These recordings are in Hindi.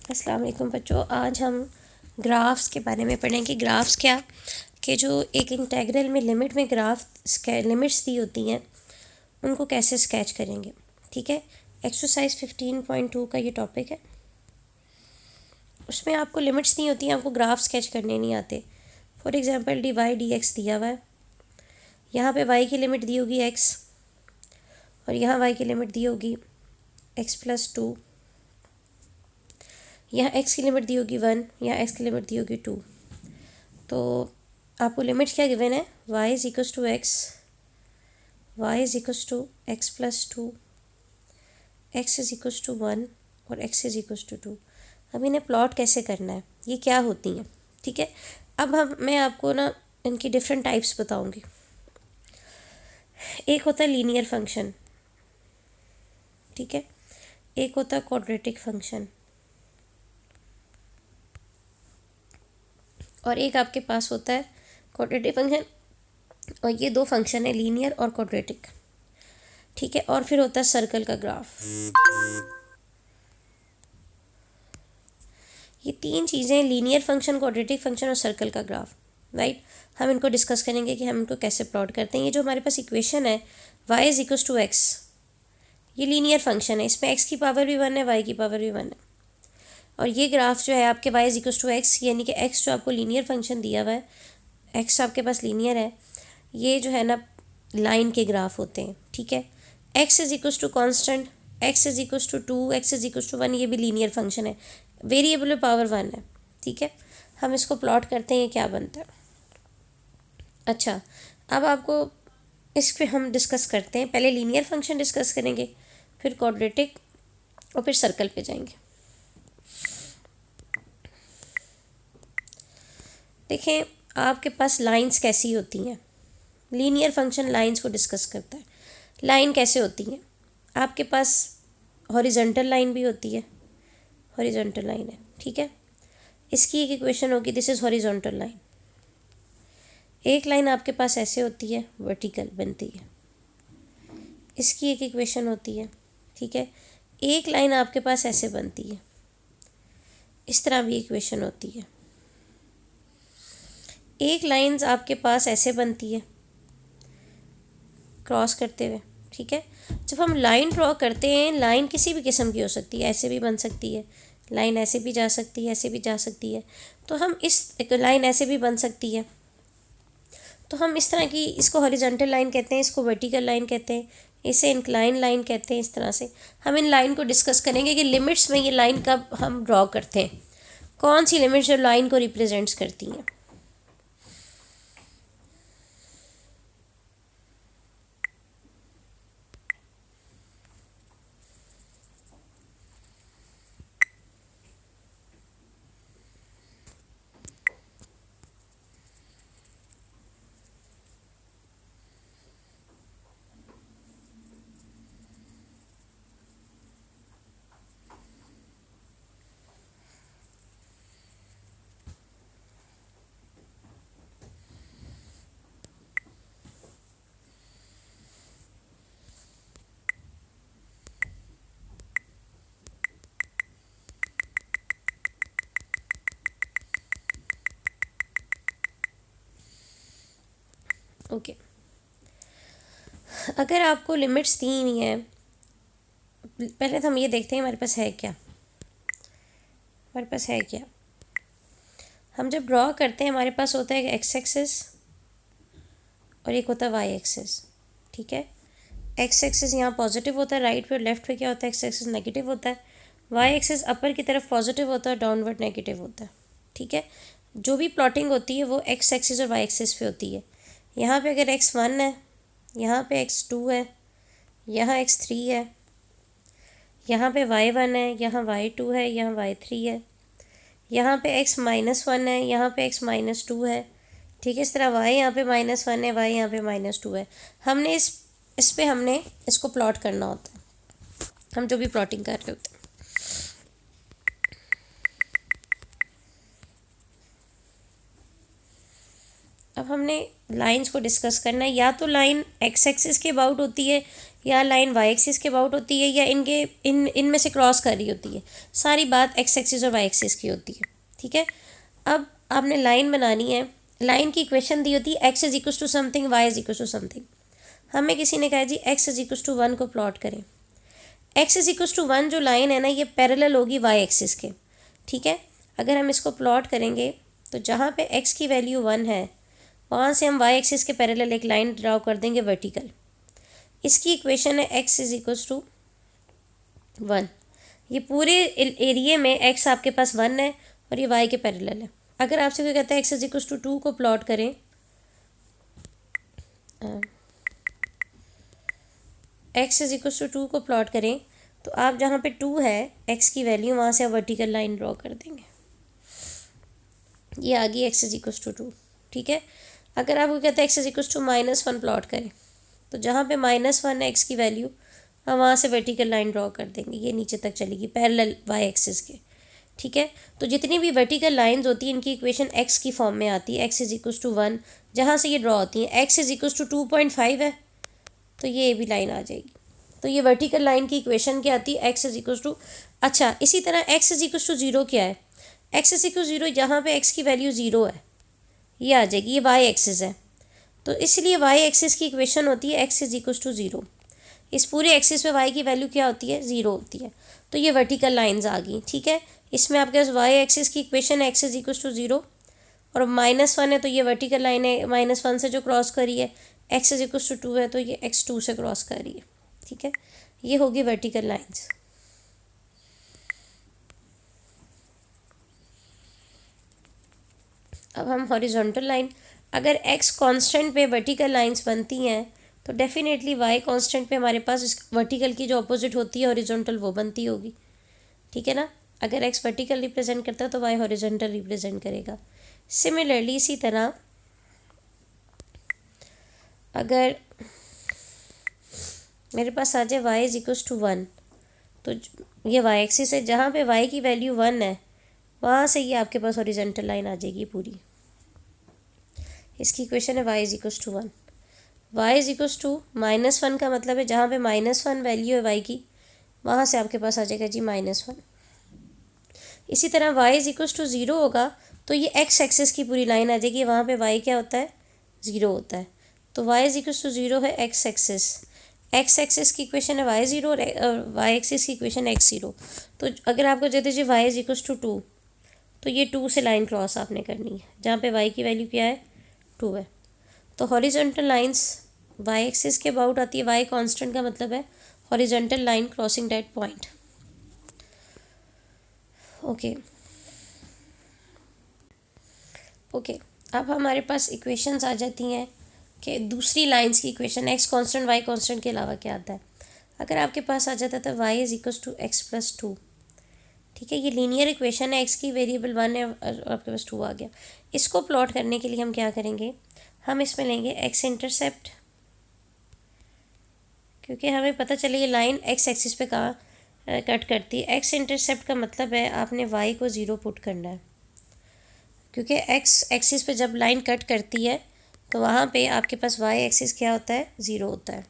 अस्सलाम वालेकुम बच्चों, आज हम ग्राफ्स के बारे में पढ़ेंगे। ग्राफ्स क्या कि जो एक इंटेग्रल में लिमिट में लिमिट्स दी होती हैं उनको कैसे स्केच करेंगे। ठीक है, एक्सरसाइज 15.2 का ये टॉपिक है। उसमें आपको लिमिट्स दी होती हैं, आपको ग्राफ स्केच करने नहीं आते। फॉर एग्जांपल dy dx दिया हुआ है, यहाँ पे y की लिमिट दी होगी x और यहाँ y की लिमिट दी होगी x+2। यहाँ x की लिमिट दी होगी 1, यहाँ x की लिमिट दी होगी 2। तो आपको लिमिट क्या गिवन है, y is equals to x, y is equals to x+2, x is equals to 1 और x इज इक्वल्स टू 2। अब इन्हें प्लॉट कैसे करना है, ये क्या होती हैं। ठीक है, अब मैं आपको ना इनकी डिफरेंट टाइप्स बताऊंगी। एक होता है लीनियर फंक्शन, ठीक है, एक होता है क्वाड्रेटिक फंक्शन, और एक आपके पास होता है क्वाड्रेटिक फंक्शन, और ये दो फंक्शन है, लीनियर और क्वाड्रेटिक। ठीक है, और फिर होता है सर्कल का ग्राफ। ये तीन चीज़ें, लीनियर फंक्शन, क्वाड्रेटिक फंक्शन और सर्कल का ग्राफ, राइट। हम इनको डिस्कस करेंगे कि हम इनको कैसे प्लॉट करते हैं। ये जो हमारे पास इक्वेशन है y is equals to x, ये लीनियर फंक्शन है, इसमें x की पावर भी 1 है, y की पावर भी 1 है। और ये ग्राफ जो है आपके y is equals to x, यानी कि x जो आपको लीनियर फंक्शन दिया हुआ है, x आपके पास लीनियर है, ये जो है ना लाइन के ग्राफ होते हैं। ठीक है, x is equals to constant, x is equals to 2, x is equals to 1, ये भी लीनियर फंक्शन है, वेरिएबल में पावर 1 है। ठीक है, हम इसको प्लॉट करते हैं, ये क्या बनता है। अच्छा, अब आपको इस पे हम डिस्कस करते हैं। पहले लीनियर फंक्शन डिस्कस करेंगे, फिर क्वाड्रेटिक और फिर सर्कल पे जाएंगे। देखें आपके पास लाइंस कैसी होती हैं। लीनियर फंक्शन लाइंस को डिस्कस करता है। लाइन कैसे होती है, आपके पास हॉरिजॉन्टल लाइन भी होती है, हॉरिजॉन्टल लाइन है, ठीक है, इसकी एक इक्वेशन होगी, दिस इज़ हॉरिजॉन्टल लाइन। एक लाइन आपके पास ऐसे होती है, वर्टिकल बनती है, इसकी एक इक्वेशन होती है। ठीक है, एक लाइन आपके पास ऐसे बनती है, इस तरह भी इक्वेशन होती है। एक लाइंस आपके पास ऐसे बनती है क्रॉस करते हुए। ठीक है, जब हम लाइन ड्रॉ करते हैं, लाइन किसी भी किस्म की हो सकती है, ऐसे भी बन सकती है, लाइन ऐसे भी जा सकती है, ऐसे भी जा सकती है। तो हम एक लाइन ऐसे भी बन सकती है, तो हम इस तरह की, इसको हॉरिजॉन्टल लाइन कहते हैं, इसको वर्टिकल लाइन कहते हैं, इसे इंक्लाइन लाइन कहते हैं। इस तरह से हम इन लाइन को डिस्कस करेंगे कि लिमिट्स में ये लाइन कब हम ड्रॉ करते हैं, कौन सी लिमिट्स जो लाइन को रिप्रेजेंट्स करती हैं। ओके, अगर आपको लिमिट्स दी हुई हैं, पहले तो हम ये देखते हैं हमारे पास है क्या, हमारे पास है क्या। हम जब ड्रॉ करते हैं हमारे पास होता है एक्स एक्सिस और एक होता है वाई एक्सिस। ठीक है, एक्स एक्सिस यहाँ पॉजिटिव होता है राइट पे, और लेफ्ट पे क्या होता है, एक्स एक्सिस नेगेटिव होता है। वाई एक्सिस अपर की तरफ पॉजिटिव होता है, डाउनवर्ड नेगेटिव होता है। ठीक है, जो भी प्लॉटिंग होती है वो एक्स एक्सिस और वाई एक्सिस पे होती है। यहाँ पे अगर x1 है, यहाँ पे x2 है, यहाँ x3 है, यहाँ पे y1 है, यहाँ y2 है, यहाँ y3 है, यहाँ पे x-1 है, यहाँ पे x-2 है। ठीक है, इस तरह y यहाँ पे -1 है, y यहाँ पे -2 है। हमने इस पे हमने इसको प्लॉट करना होता है, हम जो भी प्लॉटिंग कर रहे होते हैं। अब हमने लाइंस को डिस्कस करना है, या तो लाइन एक्स एक्सिस के अबाउट होती है या लाइन वाई एक्सिस के अबाउट होती है, या इनमें से क्रॉस कर रही होती है। सारी बात एक्स एक्सिस और वाई एक्सिस की होती है। ठीक है, अब आपने लाइन बनानी है। लाइन की इक्वेशन दी होती है x is equal to something, y is equal to something. हमें किसी ने कहा जी एक्स इज इक्वल टू 1 को प्लॉट करें। एक्स इज इक्वल टू 1 जो लाइन है ना, ये पैरेलल होगी वाई एक्सिस के। ठीक है, अगर हम इसको प्लॉट करेंगे तो जहाँ पे एक्स की वैल्यू 1 है वहाँ से हम वाई एक्सिस के पैरेलल एक लाइन ड्रॉ कर देंगे वर्टिकल। इसकी इक्वेशन है एक्स इज इक्वल टू 1। ये पूरे एरिया में एक्स आपके पास 1 है और ये वाई के पैरेलल है। अगर आपसे कोई कहता है एक्स इज इक्वल टू 2 को प्लॉट करें, एक्स इज इक्वल टू 2 को प्लॉट करें, तो आप जहाँ पे 2 है एक्स की वैल्यू, वहाँ से आप वर्टिकल लाइन ड्रॉ कर देंगे। ये आ गई एक्स इज इक्वल टू 2। ठीक है, अगर आपको कहते हैं x is equal to -1 plot करें, तो जहाँ पे -1 है एक्स की वैल्यू, हम वहाँ से वर्टिकल लाइन ड्रॉ कर देंगे। ये नीचे तक चलेगी पैरेलल वाई एक्सिस के। ठीक है, तो जितनी भी वर्टिकल लाइंस होती हैं इनकी इक्वेशन एक्स की फॉर्म में आती है। एक्स इज इक्वल टू 1 जहाँ से ये ड्रॉ होती है, एक्स इज इक्वल टू 2.5 है तो ये भी लाइन आ जाएगी। तो ये वर्टिकल लाइन की इक्वेशन क्या आती है, एक्स इज इक्वल टू। अच्छा, इसी तरह एक्स इज इक्वल टू 0 क्या है, एक्स इज इक्वल 0 जहाँ पे एक्स की वैल्यू 0 है ये आ जाएगी। ये वाई एक्सिस है, तो इसलिए वाई एक्सिस की इक्वेशन होती है एक्स इज इक्वल टू 0। इस पूरे एक्सिस पे वाई की वैल्यू क्या होती है, 0 होती है। तो ये वर्टिकल लाइंस आ गई। ठीक है, इसमें आपके पास वाई एक्सिस की इक्वेशन है एक्स इज इक्वल टू 0 और -1 है तो ये वर्टिकल लाइन है -1 से जो क्रॉस करी है। एक्स इज इक्वल टू 2 है तो ये एक्स 2 से क्रॉस कर रही है। ठीक है, ये होगी वर्टिकल लाइंस। अब हम हॉरिजॉन्टल लाइन, अगर एक्स कांस्टेंट पे वर्टिकल लाइंस बनती हैं तो डेफिनेटली वाई कांस्टेंट पे हमारे पास इस वर्टिकल की जो अपोजिट होती है हॉरिजॉन्टल वो बनती होगी। ठीक है ना, अगर एक्स वर्टिकल रिप्रेजेंट करता है तो वाई हॉरिजॉन्टल रिप्रेजेंट करेगा। सिमिलरली इसी तरह अगर मेरे पास आ जाए वाई इज इक्वल टू 1, तो ये वाई एक्सिस है, जहाँ पे वाई की वैल्यू 1 है वहाँ से ये आपके पास हॉरिजॉन्टल लाइन आ जाएगी पूरी। इसकी इक्वेशन है y is equal to 1। Y is equal to -1 का मतलब है जहाँ पे -1 वैल्यू है वाई की, वहाँ से आपके पास आ जाएगा जी -1। इसी तरह वाई इज इक्वल टू 0 होगा तो ये एक्स एक्सिस की पूरी लाइन आ जाएगी, वहाँ पे वाई क्या होता है, 0 होता है। तो वाई इज इक्वल टू 0 है एक्स एक्सिस। एक्स एक्सिस की इक्वेशन है वाई 0 और वाई एक्सिस की इक्वेशन है एक्स 0। तो अगर आपको दे दीजिए वाई इज इक्वल टू 2, तो ये 2 से लाइन क्रॉस आपने करनी है जहाँ पे वाई की वैल्यू क्या है, 2 है। तो हॉरिजॉन्टल लाइंस वाई एक्सिस के अबाउट आती है। वाई कांस्टेंट का मतलब है horizontal line crossing that point. Okay okay, अब हमारे पास इक्वेशंस आ जाती हैं कि दूसरी लाइंस की equation x constant y constant के अलावा क्या आता है। अगर आपके पास आ जाता था y is equal to x plus 2, ठीक है, ये लीनियर इक्वेशन है, एक्स की वेरिएबल 1 है और आपके पास 2 आ गया। इसको प्लॉट करने के लिए हम क्या करेंगे, हम इसमें लेंगे एक्स इंटरसेप्ट, क्योंकि हमें पता चले ये लाइन एक्स एक्सिस पे कहाँ कट करती है। एक्स इंटरसेप्ट का मतलब है आपने वाई को 0 पुट करना है, क्योंकि एक्स एक्सिस पे जब लाइन कट करती है तो वहाँ पे आपके पास वाई एक्सिस क्या होता है, 0 होता है।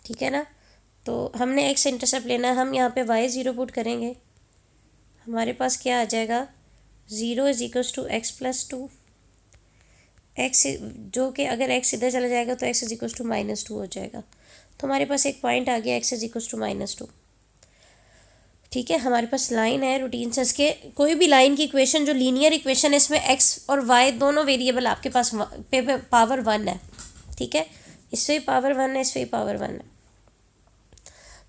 ठीक है ना, तो हमने एक्स इंटरसेप्ट लेना है, हम यहाँ पे वाई 0 पुट करेंगे, हमारे पास क्या आ जाएगा, 0 is equals to x plus 2। X जो कि अगर एक्स इधर चला जाएगा तो एक्स इज इक्वल्स टू -2 हो जाएगा। तो हमारे पास एक पॉइंट आ गया एक्स इज इक्वल्स टू -2। ठीक है, हमारे पास लाइन है रूटीन से इसके, कोई भी लाइन की इक्वेशन जो लीनियर इक्वेशन है इसमें एक्स और वाई दोनों वेरिएबल आपके पास पे पावर 1 है। ठीक है, इस पर पावर 1 है, इस पर पावर 1 है।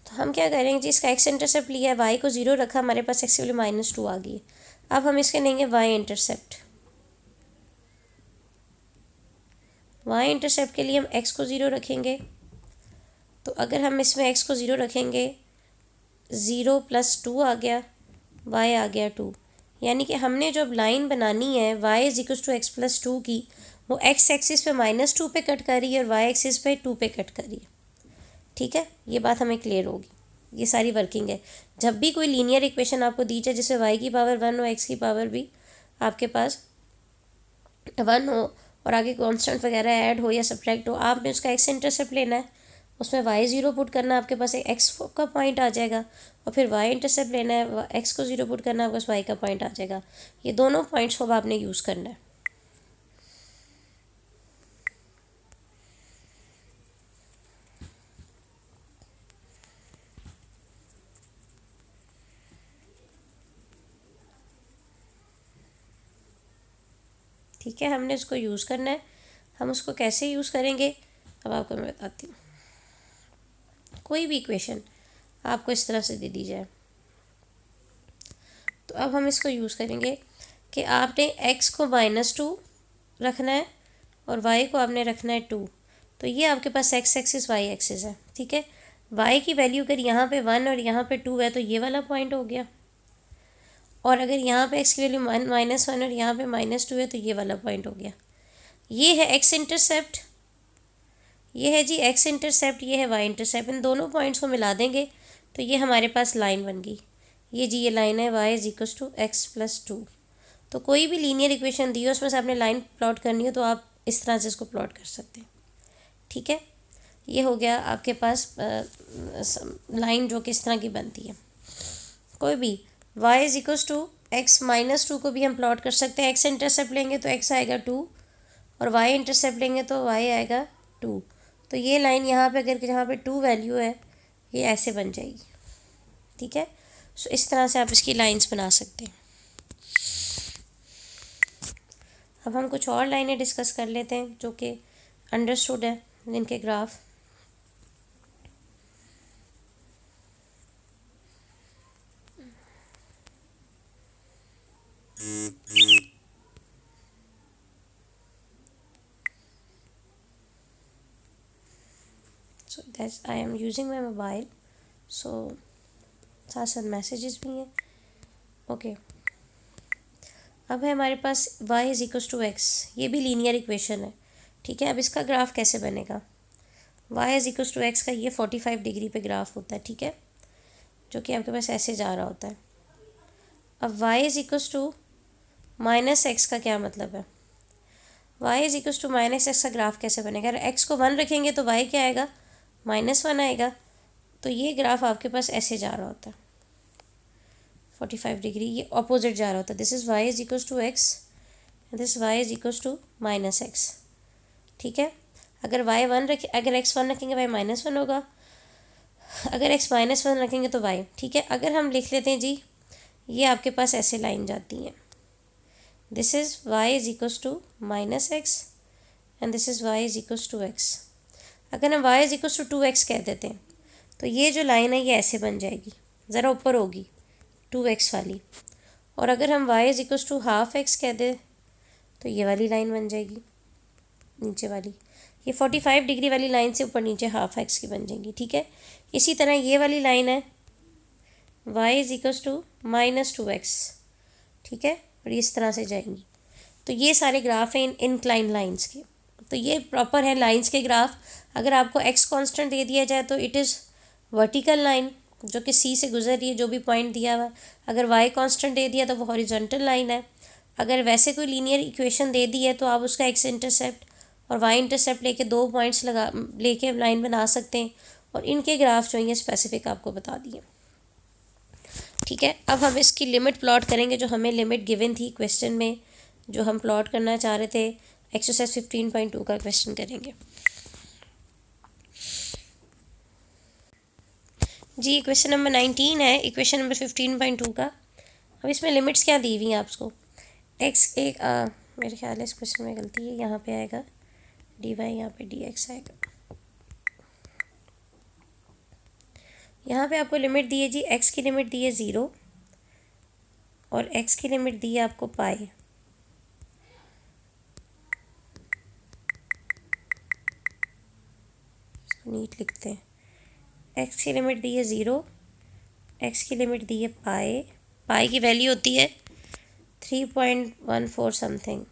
तो हम क्या करेंगे जी, इसका एक्स इंटरसेप्ट लिया है, वाई को 0 रखा, हमारे पास एक्स की वैल्यू -2 आ गई। अब हम इसके लेंगे वाई इंटरसेप्ट। वाई इंटरसेप्ट के लिए हम एक्स को 0 रखेंगे, तो अगर हम इसमें एक्स को 0 रखेंगे, 0 + 2 आ गया, वाई आ गया 2। यानी कि हमने जो अब लाइन बनानी है y is equal to x plus 2 की, वो एक्स एक्सिस पे -2 पे कट कर रही है और वाई एक्सिस पे 2 पे कट कर रही है। ठीक है, ये बात हमें क्लियर होगी, ये सारी वर्किंग है। जब भी कोई लीनियर इक्वेशन आपको दी जाए जिसमें वाई की पावर 1 हो, एक्स की पावर भी आपके पास 1 हो, और आगे कांस्टेंट वगैरह ऐड हो या सब्ट्रैक्ट हो, आपने उसका एक्स इंटरसेप्ट लेना है, उसमें वाई ज़ीरो पुट करना है, आपके पास एक एक्स का पॉइंट आ जाएगा, और फिर वाई इंटरसेप्ट लेना है, एक्स को ज़ीरो पुट करना है, आपके पास वाई का पॉइंट आ जाएगा। ये दोनों पॉइंट्स को आपने यूज़ करना है। ठीक है, हमने उसको यूज़ करना है। हम उसको कैसे यूज़ करेंगे अब आपको मैं बताती हूँ। कोई भी इक्वेशन आपको इस तरह से दे दी जाए, तो अब हम इसको यूज़ करेंगे कि आपने x को -2 रखना है और y को आपने रखना है 2। तो ये आपके पास x एक्सिस y एक्सिस है। ठीक है, y की वैल्यू अगर यहाँ पे 1 और यहाँ पे 2 है तो ये वाला पॉइंट हो गया, और अगर यहाँ पे x की वैल्यू -1 और यहाँ पे -2 है तो ये वाला पॉइंट हो गया। ये है x इंटरसेप्ट, ये है जी x इंटरसेप्ट, ये है y इंटरसेप्ट। इन दोनों पॉइंट्स को मिला देंगे तो ये हमारे पास लाइन बन गई। ये जी ये लाइन है y = x+2। तो कोई भी लीनियर इक्वेशन दी हो उसमें से आपने लाइन प्लॉट करनी हो तो आप इस तरह से इसको प्लॉट कर सकते हैं। ठीक है, ये हो गया आपके पास लाइन जो कि इस तरह की बनती है। कोई भी y = x-2 को भी हम प्लॉट कर सकते हैं। x इंटरसेप्ट लेंगे तो x आएगा 2 और y इंटरसेप्ट लेंगे तो y आएगा 2। तो ये लाइन यहाँ पे अगर जहाँ पे 2 वैल्यू है ये ऐसे बन जाएगी। ठीक है, सो इस तरह से आप इसकी लाइंस बना सकते हैं। अब हम कुछ और लाइनें डिस्कस कर लेते हैं जो कि अंडरस्टूड है, जिनके graph so that's I am using my mobile, so साथ साथ मैसेजेस भी हैं। ओके, अब है हमारे पास y = x, ये भी लीनियर इक्वेशन है। ठीक है, अब इसका ग्राफ कैसे बनेगा। y = x का ये 45 डिग्री पे ग्राफ होता है। ठीक है, जो कि आपके पास ऐसे जा रहा होता है। अब y = -x का क्या मतलब है। y = -x का ग्राफ कैसे बनेगा। अगर x को 1 रखेंगे तो y क्या आएगा, -1 आएगा। तो ये ग्राफ आपके पास ऐसे जा रहा होता है 45 डिग्री, ये ऑपोजिट जा रहा होता है। This is y = x, this y = -x। ठीक है, अगर अगर x 1 रखेंगे y -1 होगा, अगर x -1 रखेंगे तो y। ठीक है, अगर हम लिख लेते हैं जी, ये आपके पास ऐसे लाइन जाती हैं। This is y = -x and this is y = x। अगर हम y = 2x कह देते हैं तो ये जो लाइन है ये ऐसे बन जाएगी, ज़रा ऊपर होगी 2x वाली। और अगर हम y = ½ x कह दें तो ये वाली लाइन बन जाएगी नीचे वाली। ये 45 डिग्री वाली लाइन से ऊपर नीचे ½ x की बन जाएंगी। ठीक है, इसी तरह ये वाली लाइन है y = -2x। ठीक है, और इस तरह से जाएंगी। तो ये सारे ग्राफ हैं इनक्लाइन लाइंस के। तो ये प्रॉपर है लाइंस के ग्राफ। अगर आपको x कांस्टेंट दे दिया जाए तो इट इज़ वर्टिकल लाइन जो कि C से गुजर रही है, जो भी पॉइंट दिया हुआ है। अगर y कांस्टेंट दे दिया तो वो हॉरिजॉन्टल लाइन है। अगर वैसे कोई लीनियर इक्वेशन दे दी है तो आप उसका x इंटरसेप्ट और y इंटरसेप्ट लेके 2 पॉइंट्स लेके लाइन बना सकते हैं, और इनके ग्राफ जो हैं स्पेसिफिक आपको बता दिए। ठीक है, अब हम इसकी लिमिट प्लॉट करेंगे जो हमें लिमिट गिवन थी क्वेश्चन में, जो हम प्लॉट करना चाह रहे थे। एक्सरसाइज 15.2 का क्वेश्चन करेंगे जी। क्वेश्चन नंबर 19 है, इक्वेशन नंबर 15.2 का। अब इसमें लिमिट्स क्या दी हुई हैं आपको। एक्स एक मेरे ख्याल है इस क्वेश्चन में गलती है, यहाँ पे आएगा dy, यहाँ पे dx आएगा। यहाँ पे आपको लिमिट दी है जी, x की लिमिट दी है 0 और x की लिमिट दी है आपको पाई। इसको नीट लिखते हैं। x की लिमिट दी है 0, x की लिमिट दी है पाई। पाई की वैल्यू होती है 3.14 समथिंग,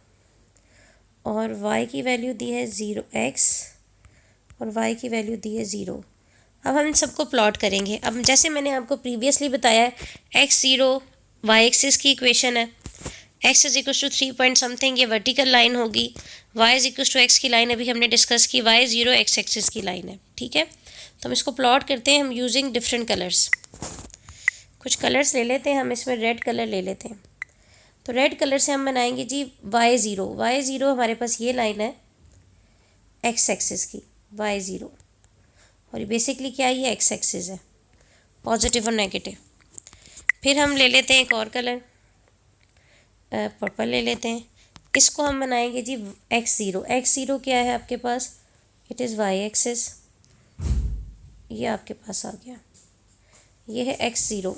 और y की वैल्यू दी है 0x और y की वैल्यू दी है 0। अब हम इन सबको प्लॉट करेंगे। अब जैसे मैंने आपको प्रीवियसली बताया है, x0 y एक्सिस की इक्वेशन है, x is equal to 3 point something, ये वर्टिकल लाइन होगी। y is equal to x की लाइन अभी हमने डिस्कस की, y 0 x एक्सिस की लाइन है, ठीक है। तो हम इसको प्लॉट करते हैं हम यूजिंग डिफरेंट कलर्स। कुछ कलर्स ले लेते हैं हम, इसमें रेड कलर ले लेते हैं। तो रेड कलर से हम बनाएंगे जी y0 हमारे पास ये लाइन है x एक्सिस की, y0, और ये बेसिकली क्या है, ये x एक्सिस है, पॉजिटिव और नेगेटिव। फिर हम ले लेते हैं एक और कलर, पर्पल ले लेते हैं। इसको हम बनाएंगे जी x0 क्या है आपके पास, इट इज़ y एक्सिस, ये आपके पास आ गया, ये है x0,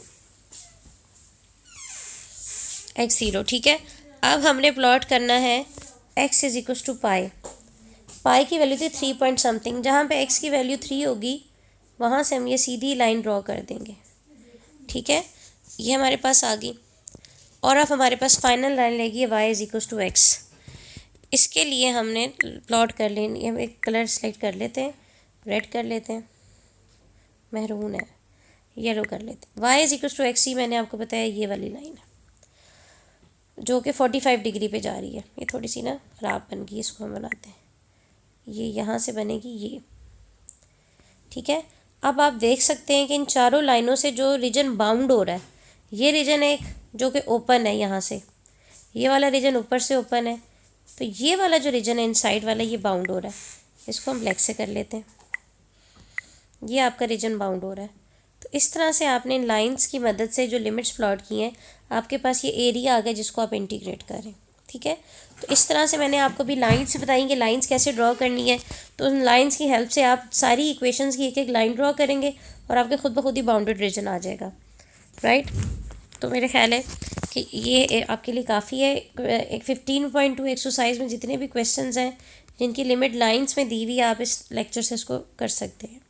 ठीक है। अब हमने प्लॉट करना है x इज इक्वल टू पाई की वैल्यू थी 3 पॉइंट समथिंग, जहाँ पे x की वैल्यू 3 होगी वहाँ से हम ये सीधी लाइन ड्रॉ कर देंगे, ठीक है। ये हमारे पास आ गई, और अब हमारे पास फाइनल लाइन लेगी y is equal to x। इसके लिए हमने प्लॉट कर लेनी, हम एक कलर सेलेक्ट कर लेते हैं, रेड कर लेते हैं, महरून है, येलो कर लेते हैं। y is equal to x ही मैंने आपको बताया ये वाली लाइन है जो कि 45 डिग्री पे जा रही है। ये थोड़ी सी ना ख़राब बन गई, इसको हम बनाते हैं, ये यहाँ से बनेगी ये, ठीक है। अब आप देख सकते हैं कि इन चारों लाइनों से जो रीजन बाउंड हो रहा है, ये रीजन एक जो कि ओपन है, यहाँ से ये वाला रीजन ऊपर से ओपन है, तो ये वाला जो रीजन है इनसाइड वाला ये बाउंड हो रहा है। इसको हम ब्लैक से कर लेते हैं, ये आपका रीजन बाउंड हो रहा है। तो इस तरह से आपने इन लाइंस की मदद से जो लिमिट्स प्लॉट की हैं, आपके पास ये एरिया आ गया जिसको आप इंटीग्रेट करें, ठीक है। तो इस तरह से मैंने आपको भी लाइंस बताएंगे लाइंस कैसे ड्रॉ करनी है। तो उन लाइंस की हेल्प से आप सारी इक्वेशंस की एक एक लाइन ड्रॉ करेंगे और आपके खुद ब खुद ही बाउंडेड रीजन आ जाएगा, राइट। तो मेरे ख्याल है कि ये आपके लिए काफ़ी है। एक 15.2 एक्सरसाइज में जितने भी क्वेश्चंस हैं जिनकी लिमिट लाइंस में दी हुई है, आप इस लेक्चर से इसको कर सकते हैं।